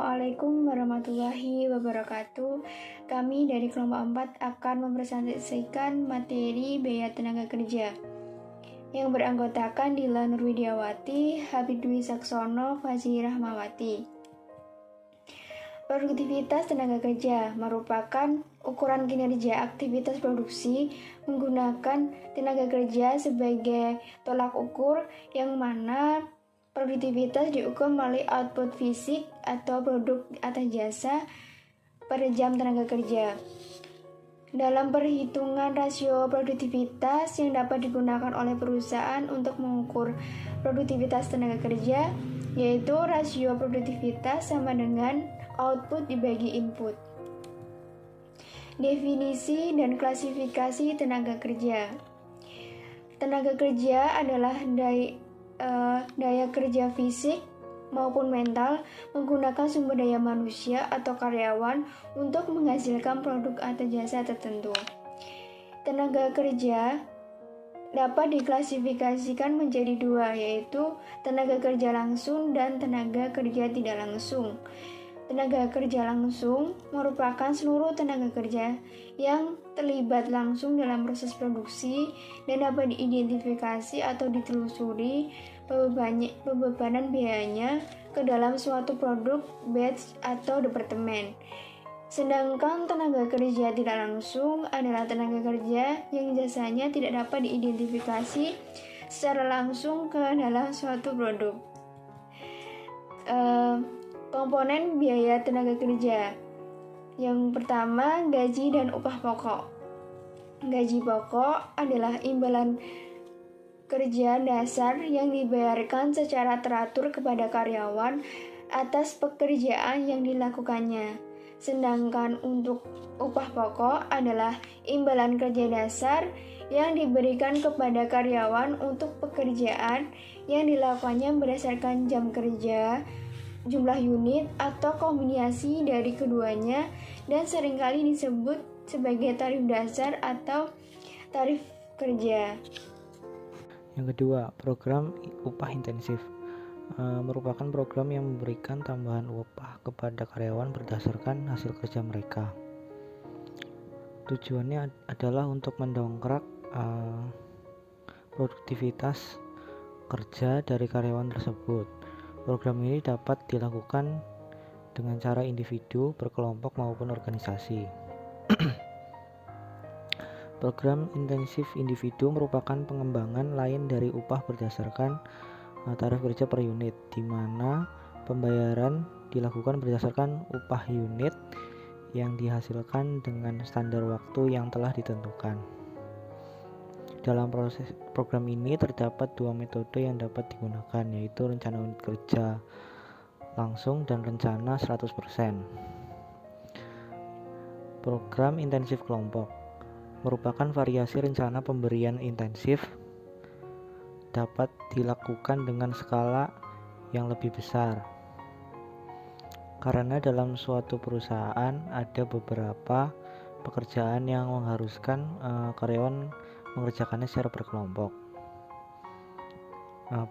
Assalamualaikum warahmatullahi wabarakatuh. Kami dari kelompok 4 akan mempresentasikan materi biaya tenaga kerja yang beranggotakan Dila Nurwidiawati, Habib Dwi Saksono, Fazli Rahmawati. Produktivitas tenaga kerja merupakan ukuran kinerja aktivitas produksi menggunakan tenaga kerja sebagai tolak ukur yang mana produktivitas diukur melalui output fisik atau produk atau jasa per jam tenaga kerja. Dalam perhitungan rasio produktivitas yang dapat digunakan oleh perusahaan untuk mengukur produktivitas tenaga kerja, yaitu rasio produktivitas sama dengan output dibagi input. Definisi dan klasifikasi tenaga kerja. Tenaga kerja adalah daya kerja fisik maupun mental menggunakan sumber daya manusia atau karyawan untuk menghasilkan produk atau jasa tertentu. Tenaga kerja dapat diklasifikasikan menjadi dua, yaitu tenaga kerja langsung dan tenaga kerja tidak langsung. Tenaga kerja langsung merupakan seluruh tenaga kerja yang terlibat langsung dalam proses produksi dan dapat diidentifikasi atau ditelusuri bebanan biayanya ke dalam suatu produk, batch, atau departemen. Sedangkan tenaga kerja tidak langsung adalah tenaga kerja yang jasanya tidak dapat diidentifikasi secara langsung ke dalam suatu produk. Komponen biaya tenaga kerja. Yang pertama, gaji dan upah pokok. Gaji pokok adalah imbalan kerja dasar yang dibayarkan secara teratur kepada karyawan atas pekerjaan yang dilakukannya. Sedangkan untuk upah pokok adalah imbalan kerja dasar yang diberikan kepada karyawan untuk pekerjaan yang dilakukannya berdasarkan jam kerja, jumlah unit, atau kombinasi dari keduanya, dan seringkali disebut sebagai tarif dasar atau tarif kerja. Yang kedua, program upah intensif merupakan program yang memberikan tambahan upah kepada karyawan berdasarkan hasil kerja mereka. Tujuannya adalah untuk mendongkrak produktivitas kerja dari karyawan tersebut. Program ini dapat dilakukan dengan cara individu, berkelompok, maupun organisasi. Program intensif individu merupakan pengembangan lain dari upah berdasarkan tarif kerja per unit, di mana pembayaran dilakukan berdasarkan upah unit yang dihasilkan dengan standar waktu yang telah ditentukan. Dalam proses program ini terdapat dua metode yang dapat digunakan, yaitu rencana unit kerja langsung dan rencana 100%. Program intensif kelompok merupakan variasi rencana pemberian intensif, dapat dilakukan dengan skala yang lebih besar. Karena dalam suatu perusahaan ada beberapa pekerjaan yang mengharuskan karyawan mengerjakannya secara berkelompok.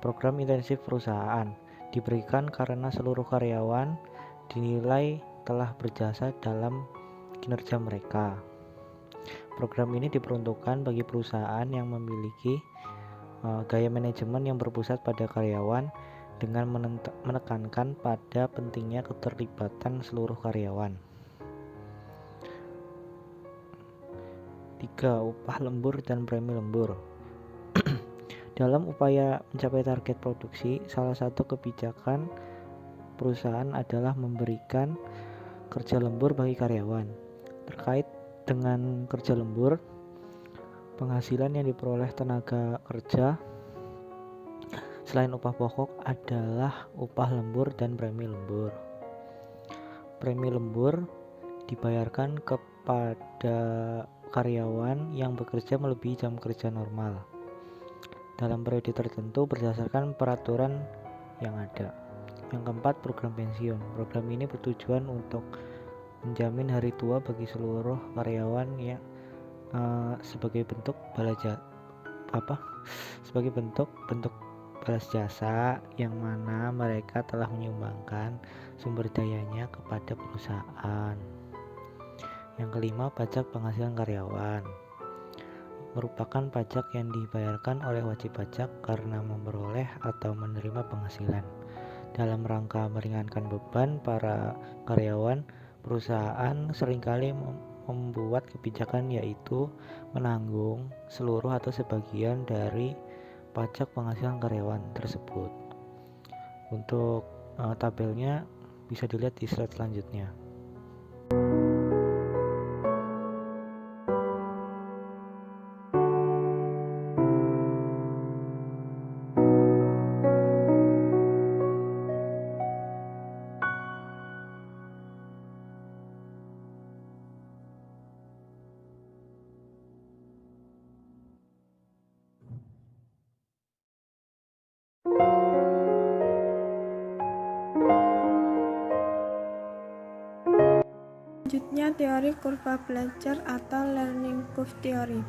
Program intensif perusahaan diberikan karena seluruh karyawan dinilai telah berjasa dalam kinerja mereka. Program ini diperuntukkan bagi perusahaan yang memiliki gaya manajemen yang berpusat pada karyawan dengan menekankan pada pentingnya keterlibatan seluruh karyawan. 3. Upah lembur dan premi lembur. Dalam upaya mencapai target produksi, salah satu kebijakan perusahaan adalah memberikan kerja lembur bagi karyawan. Terkait dengan kerja lembur, penghasilan yang diperoleh tenaga kerja selain upah pokok adalah upah lembur dan premi lembur. Premi lembur dibayarkan kepada karyawan yang bekerja melebihi jam kerja normal dalam periode tertentu berdasarkan peraturan yang ada. Yang keempat, program pensiun. Program ini bertujuan untuk menjamin hari tua bagi seluruh karyawan yang sebagai bentuk kelas jasa yang mana mereka telah menyumbangkan sumber dayanya kepada perusahaan. Yang kelima, pajak penghasilan karyawan merupakan pajak yang dibayarkan oleh wajib pajak karena memperoleh atau menerima penghasilan. Dalam rangka meringankan beban para karyawan, perusahaan seringkali membuat kebijakan yaitu menanggung seluruh atau sebagian dari pajak penghasilan karyawan tersebut. Untuk tabelnya bisa dilihat di slide selanjutnya. Selanjutnya, teori kurva belajar atau learning curve theory.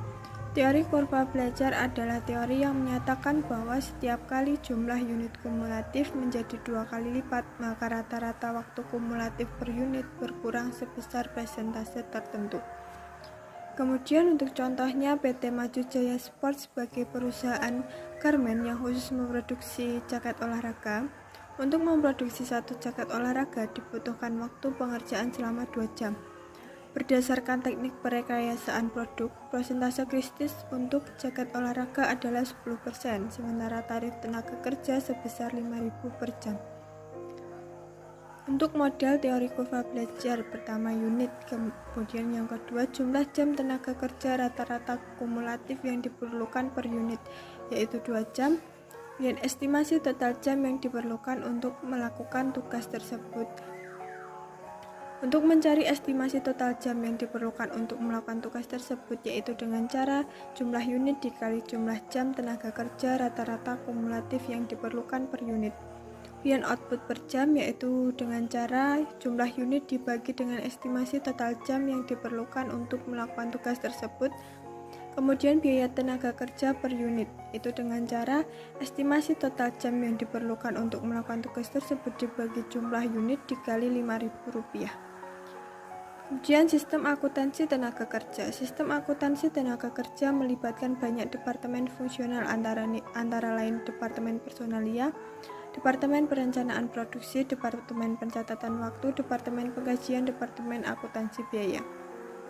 Teori kurva belajar adalah teori yang menyatakan bahwa setiap kali jumlah unit kumulatif menjadi 2 kali lipat, maka rata-rata waktu kumulatif per unit berkurang sebesar persentase tertentu. Kemudian untuk contohnya, PT Maju Jaya Sport sebagai perusahaan garmen yang khusus memproduksi jaket olahraga. Untuk memproduksi satu jaket olahraga dibutuhkan waktu pengerjaan selama 2 jam. Berdasarkan teknik perekayasaan produk, persentase kritis untuk jaket olahraga adalah 10%, sementara tarif tenaga kerja sebesar 5.000 per jam. Untuk model teori kurva belajar, pertama unit, kemudian yang kedua jumlah jam tenaga kerja rata-rata kumulatif yang diperlukan per unit, yaitu 2 jam, dan estimasi total jam yang diperlukan untuk melakukan tugas tersebut. Untuk mencari estimasi total jam yang diperlukan untuk melakukan tugas tersebut, yaitu dengan cara jumlah unit dikali jumlah jam tenaga kerja rata-rata kumulatif yang diperlukan per unit. Kemudian output per jam, yaitu dengan cara jumlah unit dibagi dengan estimasi total jam yang diperlukan untuk melakukan tugas tersebut. Kemudian biaya tenaga kerja per unit, itu dengan cara estimasi total jam yang diperlukan untuk melakukan tugas tersebut dibagi jumlah unit dikali Rp5.000. Kemudian sistem akuntansi tenaga kerja. Sistem akuntansi tenaga kerja melibatkan banyak departemen fungsional antara lain Departemen Personalia, Departemen Perencanaan Produksi, Departemen Pencatatan Waktu, Departemen Pengkajian, Departemen Akuntansi Biaya.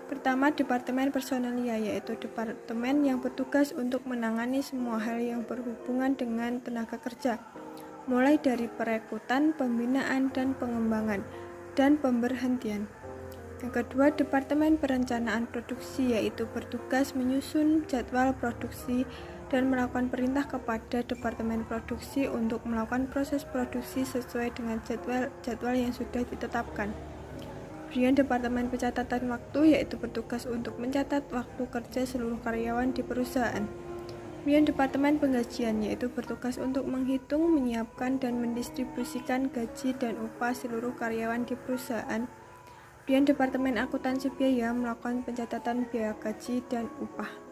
Pertama, Departemen Personalia, yaitu departemen yang bertugas untuk menangani semua hal yang berhubungan dengan tenaga kerja, mulai dari perekrutan, pembinaan, dan pengembangan, dan pemberhentian. Yang kedua, Departemen Perencanaan Produksi, yaitu bertugas menyusun jadwal produksi dan melakukan perintah kepada Departemen Produksi untuk melakukan proses produksi sesuai dengan jadwal yang sudah ditetapkan. Kemudian Departemen Pencatatan Waktu, yaitu bertugas untuk mencatat waktu kerja seluruh karyawan di perusahaan. Kemudian Departemen Penggajian, yaitu bertugas untuk menghitung, menyiapkan, dan mendistribusikan gaji dan upah seluruh karyawan di perusahaan. Kemudian Departemen Akuntansi Biaya melakukan pencatatan biaya gaji dan upah.